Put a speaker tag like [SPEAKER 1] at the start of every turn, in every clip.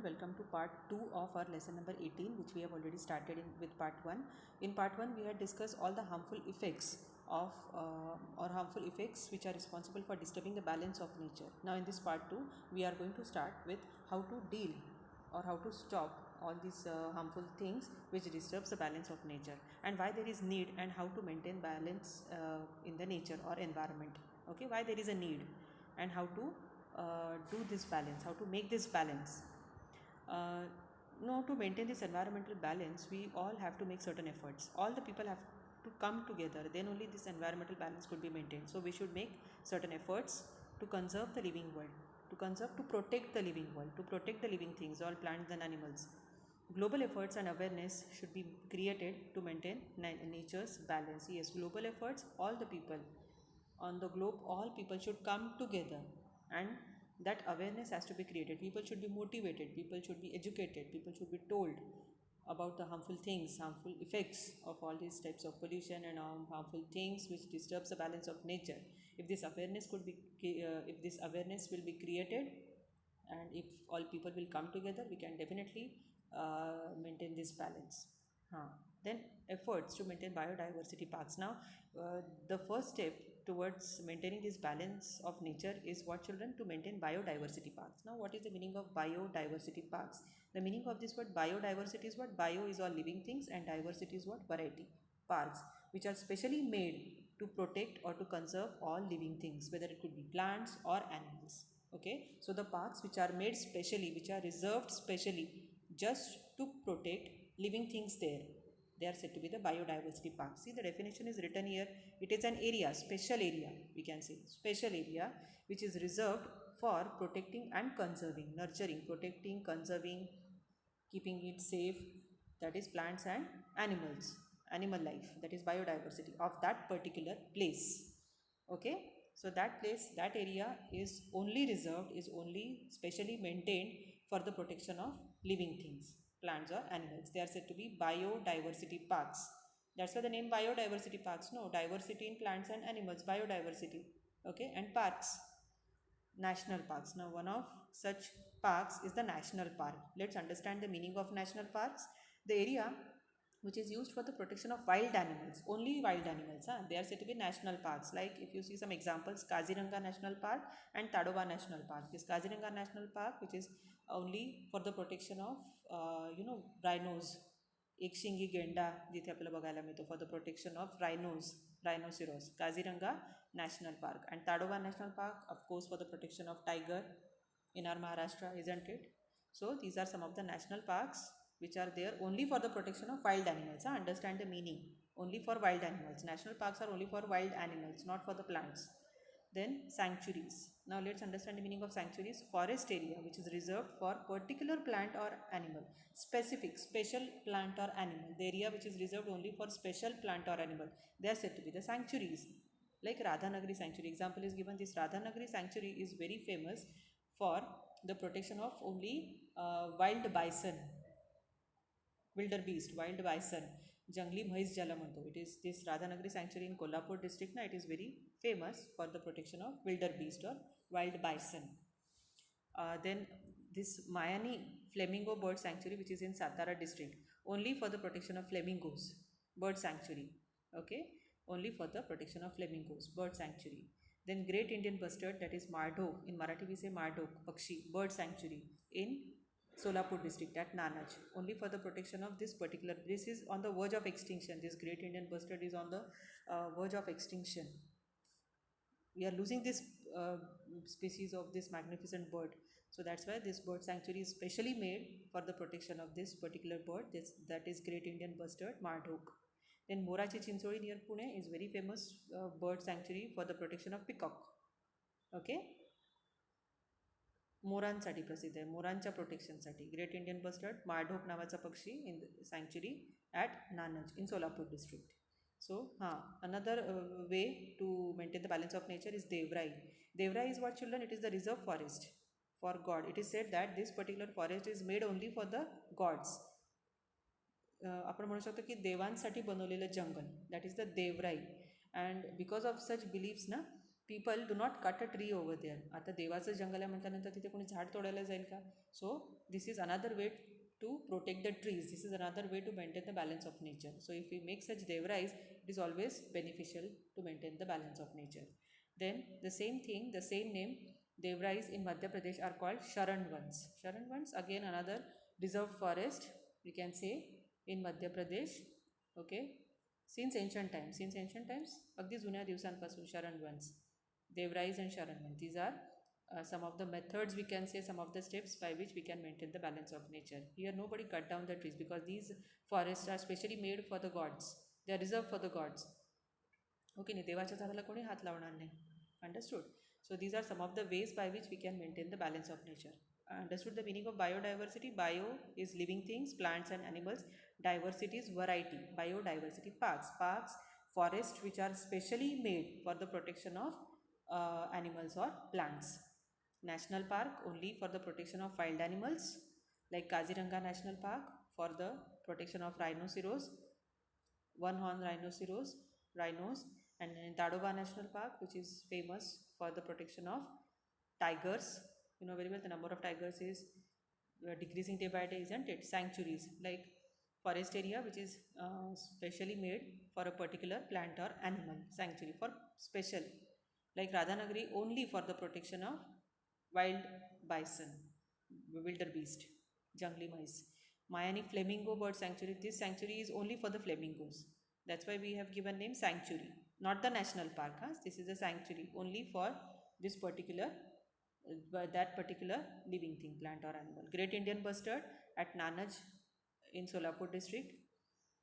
[SPEAKER 1] welcome to part 2 of our lesson number 18, which we have already started with part 1. In part 1 we had discussed all the harmful effects of or harmful effects which are responsible for disturbing the balance of nature. Now in this part 2 we are going to start with how to deal or how to stop all these harmful things which disturbs the balance of nature, and why there is need and how to maintain balance in the nature or environment. Okay, why there is a need and how to do this balance, how to make this balance. To maintain this environmental balance, we all have to make certain efforts. All the people have to come together, then only this environmental balance could be maintained. So we should make certain efforts to conserve the living world, to protect the living world, to protect the living things, all plants and animals. Global efforts and awareness should be created to maintain nature's balance. Yes, global efforts, all the people on the globe, all people should come together, and that awareness has to be created. People should be motivated, people should be educated, people should be told about the harmful things, harmful effects of all these types of pollution and harmful things which disturbs the balance of nature. If this awareness will be created, and if all people will come together, we can definitely maintain this balance. Then efforts to maintain biodiversity parks. Now the first step towards maintaining this balance of nature is what, children? To maintain biodiversity parks. Now what is the meaning of biodiversity parks? The meaning of this word biodiversity is what? Bio is all living things and diversity is what? Variety. Parks which are specially made to protect or to conserve all living things, whether it could be plants or animals. Okay, so the parks which are made specially, which are reserved specially just to protect living things there, they are said to be the biodiversity park. See, the definition is written here. It is an area, special area, we can say special area, which is reserved for protecting and conserving, nurturing, protecting, conserving, keeping it safe, that is plants and animals, animal life, that is biodiversity of that particular place. Okay, so that place, that area is only reserved, is only specially maintained for the protection of living things, plants or animals. They are said to be biodiversity parks. That's why the name biodiversity parks. No, diversity in plants and animals, biodiversity. Okay, and parks, national parks. Now one of such parks is the national park. Let's understand the meaning of national parks. The area which is used for the protection of wild animals, only wild animals, they are said to be national parks. Like if you see some examples, Kaziranga National Park and Tadoba National Park. This Kaziranga National Park, which is only for the protection of rhinos, एकशिंगी गेंडा जिथे आपल्याला बघायला मिळतो, for the protection of rhinoceros, Kaziranga National Park. And Tadoba National Park, of course, for the protection of tiger in our Maharashtra, isn't it? So these are some of the national parks which are there only for the protection of wild animals. Understand the meaning. Only for wild animals. National parks are only for wild animals, not for the plants. Then sanctuaries. Now let's understand the meaning of sanctuaries. Forest area which is reserved for particular plant or animal. Specific, special plant or animal. The area which is reserved only for special plant or animal, they are said to be the sanctuaries. Like Radhanagari Sanctuary. Example is given. This Radhanagari Sanctuary is very famous for the protection of only wild bison, wildebeest, wild bison, jangli म्हैस ज्याला म्हणतो. It is this Radhanagari Sanctuary in Kolhapur district. It is very famous for the protection of wildebeest or wild bison. Then this Mayani Flamingo Bird Sanctuary, which is in Satara district, only for the protection of flamingos, bird sanctuary. Okay, only for the protection of flamingos, bird sanctuary. Then Great Indian Bustard, that is Mardhok, in Marathi we say Mardhok Pakshi, bird sanctuary in Solapur district at Nanaj, only for the protection of this particular. This is on the verge of extinction. This Great Indian Bustard is on the verge of extinction. We are losing this species of this magnificent bird. So that's why this bird sanctuary is specially made for the protection of this particular bird. That is Great Indian Bustard, Mardhok. Then Morachi Chincholi near Pune is very famous bird sanctuary for the protection of peacock. Okay, मोरांसाठी प्रसिद्ध आहे, मोरांच्या प्रोटेक्शनसाठी. Great Indian bustard, माळढोक नावाचा पक्षी in sanctuary at Nannaj in Solapur district. So another way to maintain the balance of nature is devrai. Devrai is what, children? It is the reserve forest for God. It is said that this particular forest is made only for the gods. आपण म्हणू शकतो की देवांसाठी बनवलेलं जंगल, that is the devrai. And because of such beliefs ना, people do not cut a tree over there. आता देवाचं जंगल आहे म्हटल्यानंतर तिथे कोणी झाड तोडायला जाईल का? So this is another way to protect the trees. This is another way to maintain the balance of nature. So if we make such devrais, it is always beneficial to maintain the balance of nature. Then the same thing, the same name, devrais in Madhya Pradesh are called Sharanvans. Sharanvans, again another reserved forest, we can say, in Madhya Pradesh. Okay, since ancient times, अगदी जुन्या दिवसांपासून शरणवंश, devrais and sharanvans, these are some of the methods, we can say, some of the steps by which we can maintain the balance of nature. Here nobody cut down the trees because these forests are specially made for the gods. They are reserved for the gods. Okay नाही, देवाच्या झाडाला कोणी हात लावणार नाही. Understood. So these are some of the ways by which we can maintain the balance of nature. Understood the meaning of biodiversity. Bio is living things, plants and animals. Diversity is variety. Biodiversity, parks, forests which are specially made for the protection of animals or plants. National park only for the protection of wild animals, like Kaziranga National Park for the protection of rhinoceros, one horn rhinos, and in Tadoba National Park, which is famous for the protection of tigers. You know very well the number of tigers is decreasing day by day, isn't it? Sanctuaries like forest area which is specially made for a particular plant or animal. Sanctuary for special, like Radhanagari only for the protection of wild bison, wildebeest, jungly mice. Mayani Flamingo Bird Sanctuary, this sanctuary is only for the flamingos. That's why we have given name sanctuary, not the national park. Huh? This is a sanctuary only for this particular that particular living thing, plant or animal. Great Indian Bustard at Nanaj in Solapur district,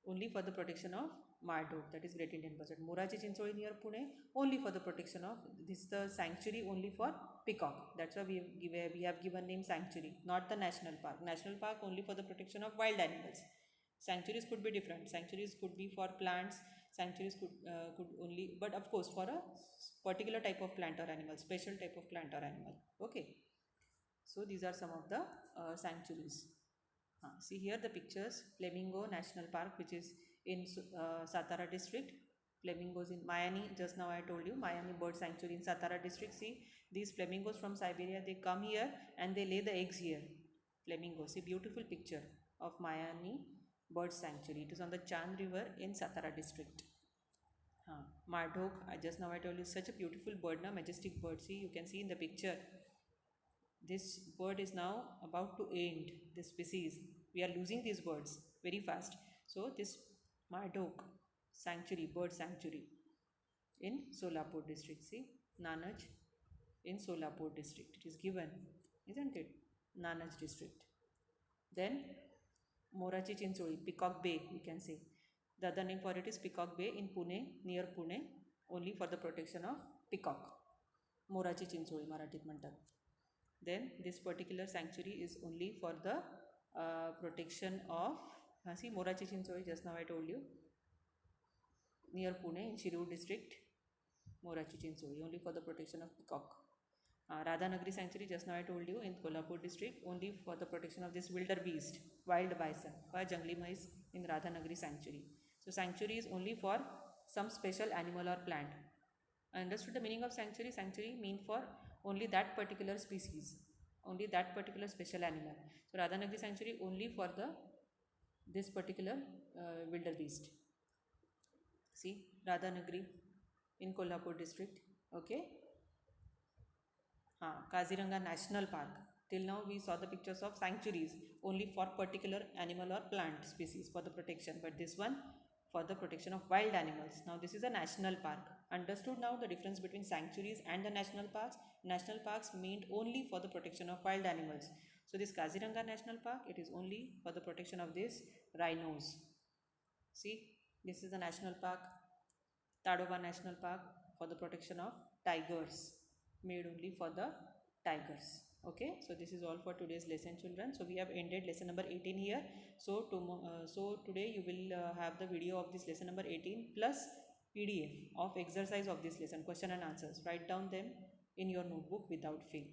[SPEAKER 1] only for the protection of Marduk, that is Great Indian Buzzard. Morachi Chincholi near Pune, only for the protection of, this is the sanctuary only for peacock. That's why we have given name sanctuary, not the national park. National park only for the protection of wild animals. Sanctuaries could be different. Sanctuaries could be for plants. Sanctuaries could only, but of course for a particular type of plant or animal, special type of plant or animal. Okay. So these are some of the sanctuaries. See here the pictures. Flamingo National Park, which is in Satara district. Flamingos in Mayani, just now I told you, Mayani Bird Sanctuary in Satara district. See, these flamingos from Siberia, they come here and they lay the eggs here. Flamingos. See, beautiful picture of Mayani Bird Sanctuary. It is on the Chand River in Satara district. Marduk, just now I told you, such a beautiful bird, na, majestic bird. See, you can see in the picture. This bird is now about to end, this species. We are losing these birds very fast. So this Marduk sanctuary, bird sanctuary in Solapur district. See, Nanaj in Solapur district. It is given, isn't it? Nanaj district. Then Morachi Chincholi, Peacock Bay, we can say. The other name for it is Peacock Bay in Pune, near Pune, only for the protection of peacock. Morachi Chincholi, Marathit Mantat. Then this particular sanctuary is only for the protection of, see, Morachi Chincholi, just now I told you, near Pune in Shirur district. Morachi Chincholi, only for the protection of peacock. Radhanagari Sanctuary, just now I told you, in Kolhapur district, only for the protection of this wildebeest, wild bison, or jungly mice in Radhanagari Sanctuary. So sanctuary is only for some special animal or plant. Understood the meaning of sanctuary? Sanctuary mean for only that particular species, only that particular special animal. So Radhanagari Sanctuary only for the this particular wildebeest. See, Radhanagari in Kolhapur district. Okay. Kaziranga National Park. Till now we saw the pictures of sanctuaries only for particular animal or plant species for the protection, but this one for the protection of wild animals. Now this is a national park. Understood now the difference between sanctuaries and the national parks? National parks mean only for the protection of wild animals. So this Kaziranga National Park, it is only for the protection of these rhinos. See, this is a national park. Tadoba National Park for the protection of tigers, made only for the tigers. Okay, so this is all for today's lesson, children. So we have ended lesson number 18 here. So today you will have the video of this lesson number 18 plus PDF of exercise of this lesson, question and answers. Write down them in your notebook without fail.